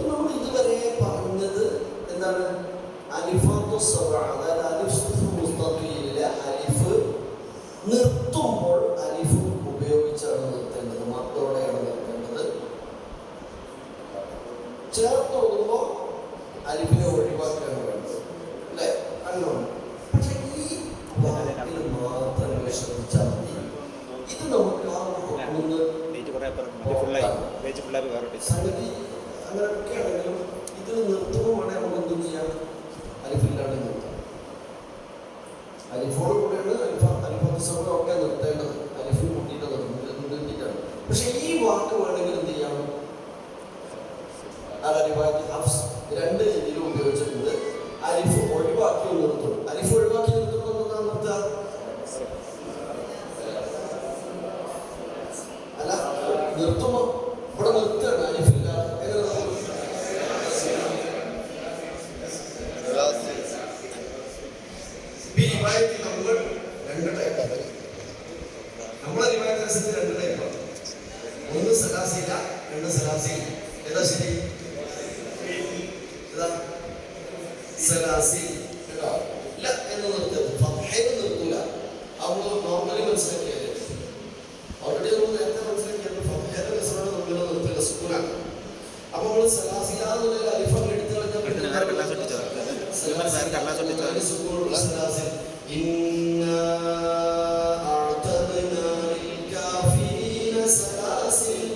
നമ്മൾ ഇതുവരെ പറഞ്ഞത് എന്താണ്? അലിഫാത്തു സബഅ, അതായത് അലിഫ് മുസ്തഖീലിലെ അലിഫ് നിർത്തുമ്പോൾ അലിഫ് ഉപയോഗിച്ചാണ് നിർത്തേണ്ടത്, മത്തോടെയാണ് നിർത്തേണ്ടത്. ചേർത്ത് ഓതുമ്പോൾ അലിഫിനെ ഒഴിവാക്കുകയാണ് വേണ്ടത്, അല്ലേ? അങ്ങനെയാണ്. പക്ഷെ ഈ വാക്കിൽ മാത്രം ശ്രദ്ധിച്ചാൽ മതി. ഇത് നമുക്ക് ആ ഒന്ന് സംഗതി അങ്ങനെയൊക്കെ ആണെങ്കിലും ഇത് നിർത്തുമ്പോൾ വേണേൽ നമുക്ക് എന്തും ചെയ്യാം. അലിഫില്ലാണ്ട് നിർത്താം. അലിഫോട് കൂടെയാണ് അലിഫാത്ത് ഒക്കെ നിർത്തേണ്ടത്. അലിഫ് കൂട്ടിയിട്ട് നിർത്തിയിട്ടാണ്. പക്ഷെ ഈ വാക്ക് വേണമെങ്കിൽ എന്ത് ചെയ്യാം? രണ്ട് രീതിയിലും ഉപയോഗിച്ചിട്ടുണ്ട്. അലിഫ് ഒഴിവാക്കി നിർത്തും. അലിഫ് ഒഴിവാക്കി നിർത്തുമ്പോൾ എന്താണ് നിർത്തുക? അല്ല, നിർത്തുമ്പോൾ ഇവിടെ നിർത്തുകയാണ്. അലിഫില്ല ഏതാ ശരി? സലാസിൽ കേട്ടോ. ഇല്ല എന്ന് നിർത്തരുത്, ഫത്ഹയിൽ നിർത്തൂല. അപ്പോൾ നോർമലി മനസ്സിലാക്കിയാൽ ഓൾറെഡി നമ്മൾ നേരത്തെ മനസ്സിലാക്കിയത് ഫത്ഹയുടെ കസറാണ് നമ്മൾ നിർത്തില്ല, സുക്കൂനാണ്. അപ്പൊ നമ്മൾ സലാസില എന്നുള്ള അലിഫം എടുത്തു കളഞ്ഞാൽ സുക്കൂനുള്ള സലാസിൽ ഇന്നാ അഅ്തദ്നാ ലിൽകാഫിരീന സലാസിൽ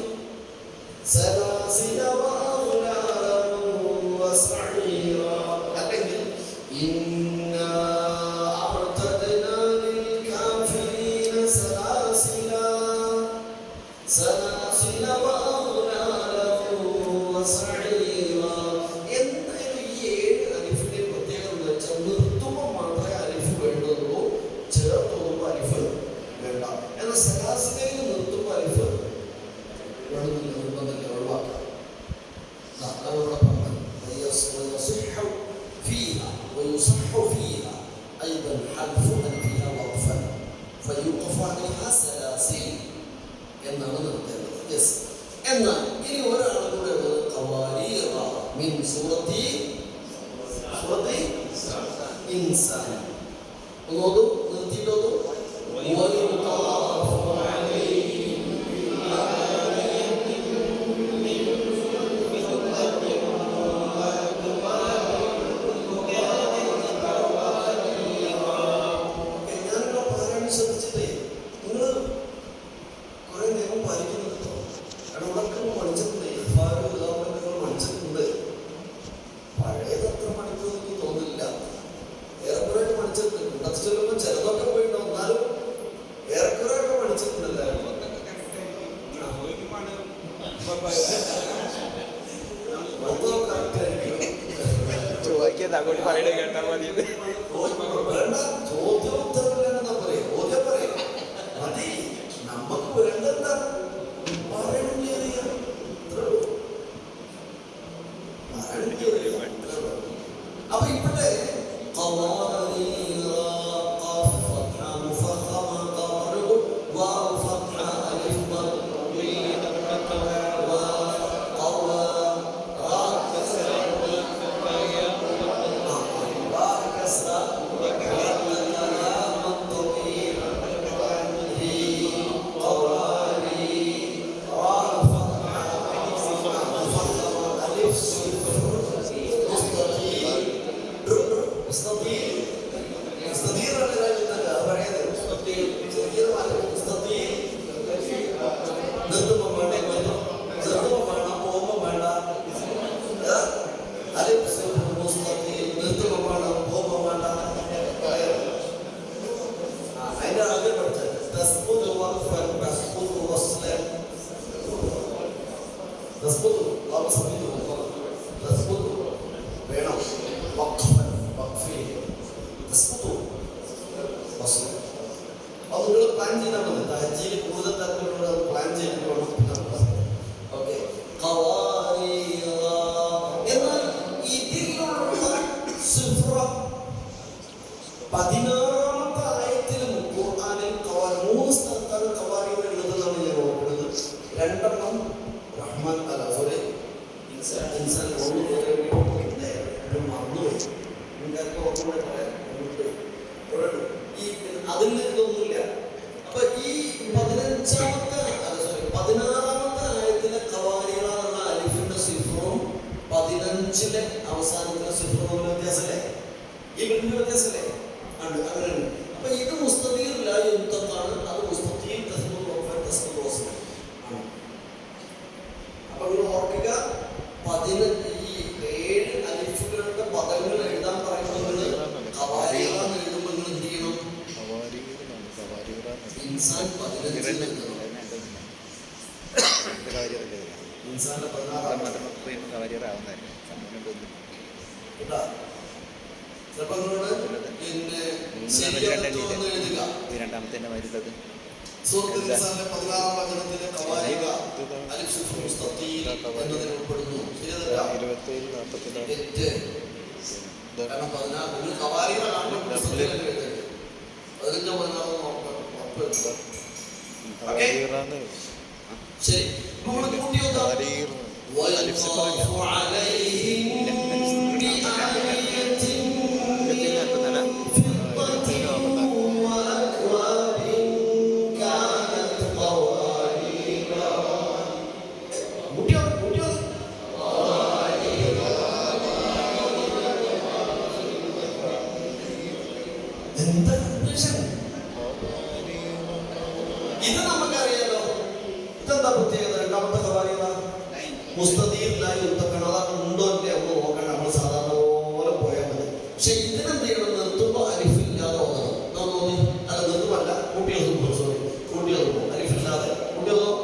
സലാസില വഅഗ്ലാലൻ വസഈറ. അല്ലെങ്കിൽ ഇന്നാ അഅ്തദ്നാ ലിൽകാഫിരീന സലാസില സലാസില വഅഗ്ലാലൻ വസഈറ. എന്തായാലും ഈ 7 അലിഫിന്റെ പ്രത്യേകത എന്ന് വെച്ചാൽ നിർത്തുമ്പോൾ മാത്രമേ അലിഫ് വേണ്ടുള്ളൂ, ചേർത്തോന്നുമ്പോൾ അലിഫ് വേണ്ട. എന്നാൽ സലാസിലയിൽ നിർത്തുമ്പോൾ അലിഫ് വേണമെന്നില്ല, നിർബന്ധമില്ല, ഒഴിവാക്കാം. അതവിടെ പറഞ്ഞു ويصح فيها أيضا حذف ألفها وقفا فيوقف عليها سلاسل എന്നാണ് നിർത്തേണ്ടത്. യെസ്. എന്നാൽ ഇനി ഒരാളും കൂടെ ഉള്ളത് ഖവാരീറ മിൻ സൂറത്തി ഇൻസാൻ. ഒന്നോതും നിർത്തിയിട്ടോതും ചിലതൊക്കെ പോയിട്ടോ, എന്നാലും ഏറെക്കുറെ ഒക്കെ പഠിച്ചിട്ടുണ്ടല്ലോ. ചോദ്യോത്തരമില്ലെന്നാ പറയും, ചോദ്യം പറയും മതി. നമുക്ക് വേണ്ടെന്താ അപ്പൊ ഇവിടെ വേണം. അത് നിങ്ങൾ പ്ലാൻ ചെയ്താൽ മതി. തഹജ്ജീദ് കൂടുതൽ തരത്തിലുള്ള പ്ലാൻ ചെയ്തിട്ട് വേണം. ഓക്കെ. എന്നാൽ ഇതിലുള്ള 16ാമത്തെ ആയത്തിലും ഖുർആനിൽ 3 സ്ഥലത്താണ് ഖവാരീർ ഉള്ളതെന്നാണ് ഞാൻ ഓർക്കുന്നത്. 2 റഹ്മാൻ അല്ല സോറി ഇൻസാൻ മറന്നുപോയി. ഈ അതിൽ ഇതൊന്നുമില്ല. അപ്പൊ ഈ 16ാമത്തെ ആയത്തിലെ ഖവാരീർ എന്നുള്ള അലിഫിന്റെ സിഫറും 15ലെ അവസാനത്തിലെ സിഫറും തമ്മിൽ വ്യത്യാസമല്ലേ? ഈ വീടിന്റെ വ്യത്യാസമല്ലേ? ആണ്, അങ്ങനെയാണ്. അപ്പൊ ഇത് മുസ്തദീറില്ല യുദ്ധത്താണ്, അത് മുസ്തദീർ തസ്ബുത്ത്. അപ്പൊ നിങ്ങൾ ഓർക്കുക, 7 അലിഫുകളുടെ പദങ്ങൾ എഴുതാൻ പറയുന്നത് ഖവാരീറാന്ന് എഴുതുമ്പോൾ നിങ്ങൾ എന്ത് ചെയ്യണം? ഇൻസാൻ 15 എഴുതണം. ഇൻസാന്റെ 16 ചിലപ്പോൾ നിങ്ങളോട് പിന്നെ ശരിയാണെന്ന് എഴുതുക. സൂറത്തുൽ ഇൻസാനിലെ 16ാം വചനത്തിലെ ഖവാരീറ അലിഫ് മുസ്തഖീൽ എന്നതിൽ ഉൾപ്പെടുന്നു. ശരിയല്ല? 27 കാരണം 16 നിങ്ങൾ ഖവാരീറ കാണുമ്പോൾ മുസ്തഖീൽ എന്ന് എഴുതരുത്. 15 16 ഓക്കേ. ശരി, നമ്മൾ കൂട്ടി നോക്കാം. ഇത് നമുക്കറിയാലോ. ഇതെന്താ പ്രത്യേകത? രണ്ടാമത്തെ ഖവാരീദ മുസ്തദീറിലായി ഉണ്ടോ അല്ലേ ഒന്ന് നോക്കണം. നമ്മൾ സാധാരണ പോലെ പോയാൽ മതി. പക്ഷെ ഇതിനെന്ത് ചെയ്യണം? നിർത്തുമ്പോൾ അലിഫില്ലാതെ ഓതണം. നാം തോന്നി അല്ല, നിർത്തുമല്ല, കൂട്ടിയൊന്നും പോകും. സോറി, കൂട്ടിയൊന്നും പോകും. അലിഫില്ലാതെ കൂട്ടിയൊന്നും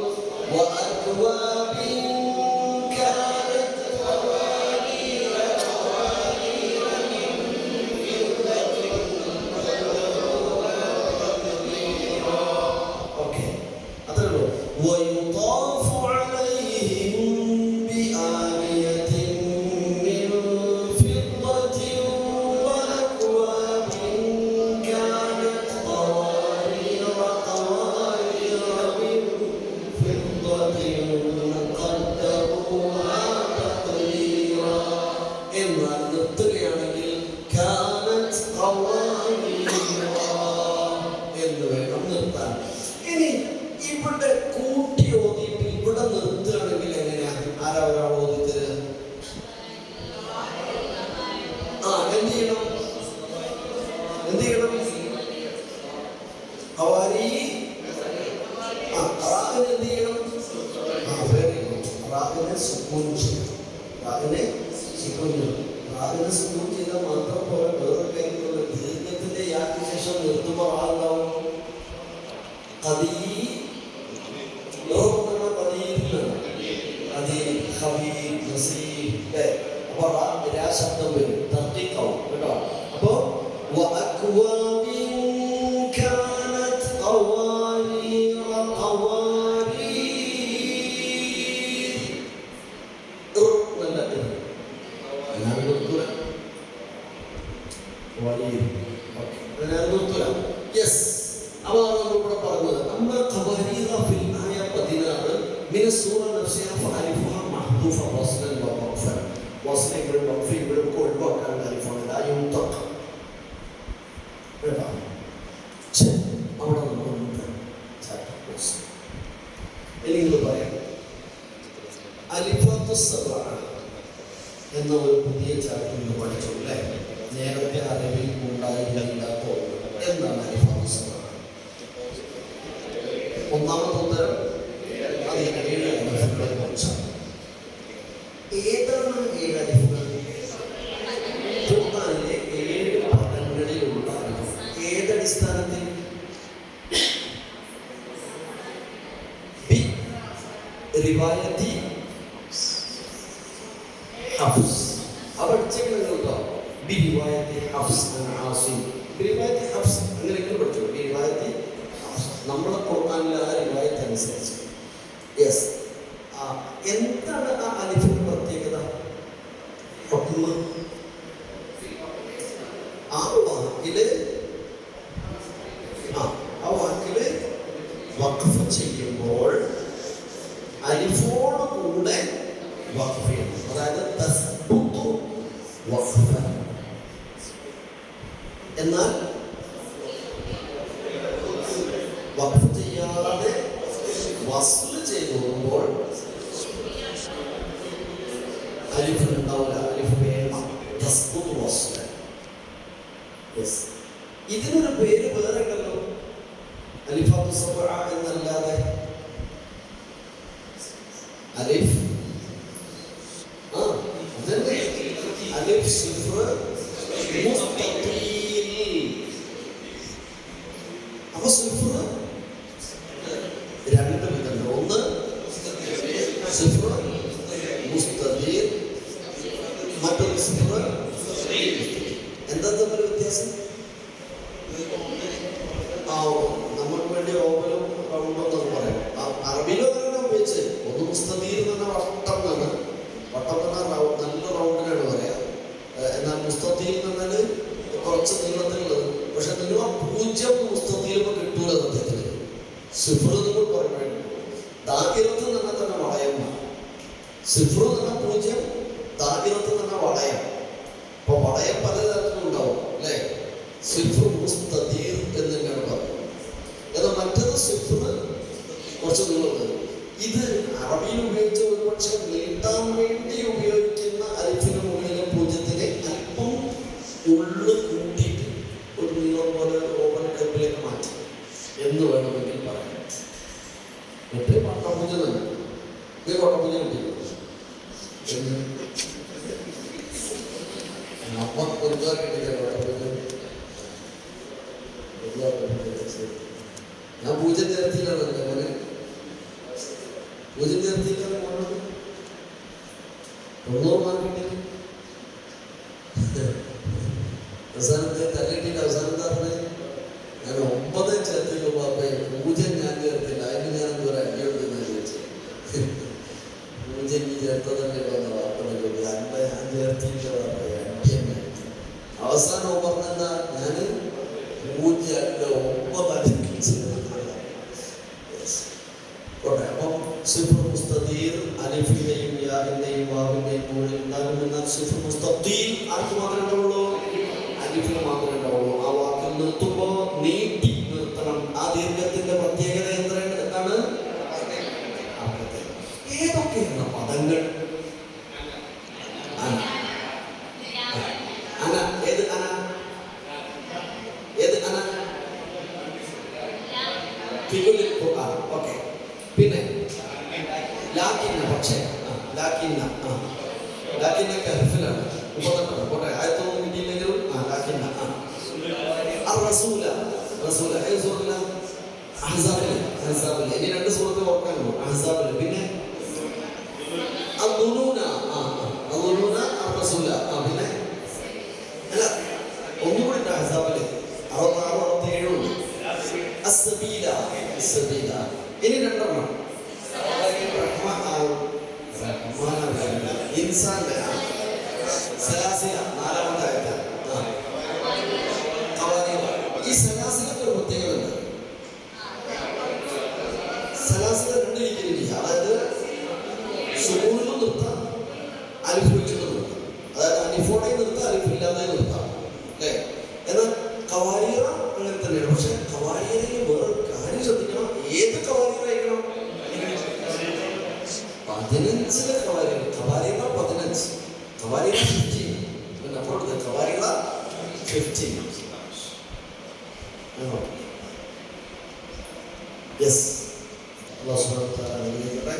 ചെയ്താൽ മാത്രം പോലെ വേറെ കാര്യങ്ങളുള്ള ദീർഘത്തിന്റെ യാത്ര ശേഷം നിർത്തുമ്പോൾ ആളുണ്ടാവും. ശബ്ദം വരും, തർക്കിക്കാവും കേട്ടോ. അപ്പോ എന്ന ഒരു പുതിയ ചാപ്റ്റർ പഠിച്ചു അല്ലേ? നേരത്തെ അറിവിൽ ഉണ്ടായില്ലാത്തോ എന്നാണ് അലിഫാത്ത് സബഅ. ഒന്നാമത്തെ ഉത്തരം അത് 7 അലിഫുകളെ കുറിച്ചാണ്. ഏതാണ് 7 അലിഫുകൾ? ഖുർആനിലെ 7 പദങ്ങളിലുള്ള അലിഫ്. ഏതടിസ്ഥാനത്തിൽ? റിവായത്തി ഹഫ്സ്. പഠിച്ചോ? ബിരിവായത്തി ഹഫ്സ് ആസിം, ബിരിവായത്തി ഹഫ്സ് അങ്ങനെയൊക്കെ പഠിച്ചു. ബിരിവായത്തി ഹഫ്സ് നമ്മളെ ഖുർആനിലെ ആ റിവായത്ത് അനുസരിച്ച്. യെസ്. എന്താണ് ആ അലിഫിന്റെ പ്രത്യേകത? ആ വാക്കില് വഖഫ് ചെയ്യുമ്പോൾ അലിഫോട് കൂടെ വഖഫ് ചെയ്യണം. അതായത് തസ്ബുതു വഖഫൻ. എന്നാൽ വഖഫ് ചെയ്യാതെ വസ്ൽ ചെയ്ത് പോകുമ്പോൾ അലിഫ് ഉണ്ടാവില്ല. അലിഫ് വേണം. തസ്ബുതു വസ്ലൻ. യെസ്. ഇതിനൊരു പേര് വേറെ ഉണ്ടല്ലോ, അലിഫാത്തു സബഅ എന്നല്ലാതെ. അലിഫ് അലിഫ് സിഫ്ർ മുസ്തഖീൽ. അപ്പൊ സിഫ്ർ രണ്ട് വിധമുണ്ട്. ഒന്ന് സിഫ്ർ മുസ്തഖീൽ, മറ്റൊരു സിഫ്ർ. എന്താ തമ്മിൽ വ്യത്യാസം? നമുക്ക് വേണ്ടി ഓവലും റൗണ്ടും എന്നൊക്കെ പറയാം. അറബിയിലും അങ്ങനെ ഉപയോഗിച്ച്. ഒന്ന് മുസ്തഖീൽ എന്ന് പറഞ്ഞാൽ വട്ടം എന്നാണ്. വട്ടം എന്ന് പറഞ്ഞാൽ നല്ല റൗണ്ടിനാണ് പറയാ. എന്നാൽ മുസ്തഖീൽ എന്ന് പറഞ്ഞാൽ കുറച്ച് നീളത്തിലുള്ളത്. പക്ഷെ നിങ്ങൾ 0 മുസ്തഖീലിപ്പോ കിട്ടൂല. സത്യത്തില് സിഫർ നിങ്ങൾ പറയുമ്പോൾ ദാഹിറത്ത് എന്ന് പറഞ്ഞാൽ തന്നെ വളയമാണ്. സിഫ്ർ എന്ന് പറഞ്ഞാൽ 0, ദാഹിറത്ത് എന്ന് പറഞ്ഞാൽ വളയം. അപ്പൊ വളയം പലതരത്തിലും ഉണ്ടാവും അല്ലേ? സിഫ്ർ മുസ്തദീർ എന്ന് തന്നെയാണ് പറയുന്നത്. എന്നാൽ മറ്റത് സിഫ്ർ കുറച്ച് നീളുന്നത്. ഇത് അറബിയിൽ ഉപയോഗിച്ച ഒരുപക്ഷെ നീട്ടാൻ വേണ്ടി ഉപയോഗിക്കുന്ന അലിഫിന് മുകളിലെ 0-നെ അല്പം ഉള്ളു കൂട്ടിയിട്ട് ഒരു നീളം പോലെ ഓവൽ ടൈപ്പിലേക്ക് മാറ്റി എന്ന് വേണമെങ്കിൽ പറയാം. മറ്റേ പട്ടപൂജ തന്നെ. ഇത് പട്ടപൂജ കിട്ടിയത് ഒരുപാട് കിട്ടിയ പട്ടപൂജ. ഞാൻ പൂജ ചേർത്തില്ലാണ് എൻ്റെ മോനെ. പൂജ ചേർത്തില്ലാണ് മോനോട് 90 മാർക്ക് കിട്ടിയത്. അവസാനത്തെ തല്ലിട്ടിട്ട് അവസാനത്തെ പറഞ്ഞത് ഞാൻ 9 ചേർത്തില്ല പാപ്പയെ, പൂജ ഞാൻ ചേർത്തില്ല. അതിന് ഞാൻ എന്തോ അടിയുണ്ട് എന്ന് ചോദിച്ചത്. പൂജ നീ ചേർത്തതന്നെ വന്ന വാർത്തകളോട് അല്ല, ഞാൻ ചേർത്തില്ല പാപ്പയെ, അടിയെന്നെ. അവസാനം പറഞ്ഞെന്താ, ഞാൻ പൂജ അല്ല 9 അടിപ്പിച്ച്. അപ്പം സിഫ്ർ മുസ്തദീർ അലിഫിന്റെയും യാഹിന്റെയും വാവിന്റെയും മുകളിൽ ഉണ്ടാകുമെന്ന സിഫ്ർ മുസ്തദീർ ആർക്ക് മാത്രമേ ഉണ്ടാവുള്ളൂ? അലിഫിന് മാത്രമേ ഉണ്ടാവുള്ളൂ. ആ വാക്കിൽ നിർത്തുമ്പോൾ നീട്ടി നിർത്തണം. ആ ദീർഘത്തിന്റെ പ്രത്യേകത എന്താണ്? ഏതൊക്കെയാണ് പദങ്ങൾ? അന, ഏത് അന? ഏത് അന? ഓക്കെ. പിന്നെ ലാക്കിന്ന, പക്ഷേ ലാക്കിന്ന ലാക്കിന്നൊക്കെ ഹർഫിലാണ്. 38 പോട്ടെ, 1001 കിട്ടിയില്ലെങ്കിലും ലാക്കിന്ന. റസൂല റസൂല ഏത് സൂറത്തില? അഹ്സാബില്. ഇനി 2 സൂറത്ത് ഓർക്കാനുള്ളൂ. അഹ്സാബില്. പിന്നെ അദ്ദുനൂന റസൂല. പിന്നെ അല്ല ഒന്നുകൂടി ഉണ്ട് അഹ്സാബില്. 66, 67 ഉണ്ട്. അസ്സബീല. ഇനി 2 ഇൻസാന്റെ സലാസില 4-ാമത്തെ ആയത്ത്. ഈ സലാസിലൊക്കെ ഒരു പ്രത്യേകത ഉണ്ട്. സലാസില 2 രീതിയിലില്ല. അതായത് സുകൂണിലും നിർത്താം, അലിഫ് വെച്ചിട്ട് നിർത്താം. അതായത് അലിഫോടെ നിർത്താം, അലിഫ് ഇല്ലാതെ നിർത്താം അല്ലേ? എന്നാൽ ഖവാരീറ അങ്ങനെ തന്നെയാണ്. പക്ഷെ ഖവാരീറയിൽ വേറെ കാര്യം ശ്രദ്ധിക്കണം. ഏത് ഖവാരീറായിരിക്കണം? 15 ഖവാരീറ. 15, ഖവാരീറ 15. നമ്മളോട് ഖവാരീറ 15. യെസ്, അല്ലാഹു സുബ്ഹാനഹു വ തആല അനുഗ്രഹിക്കട്ടെ.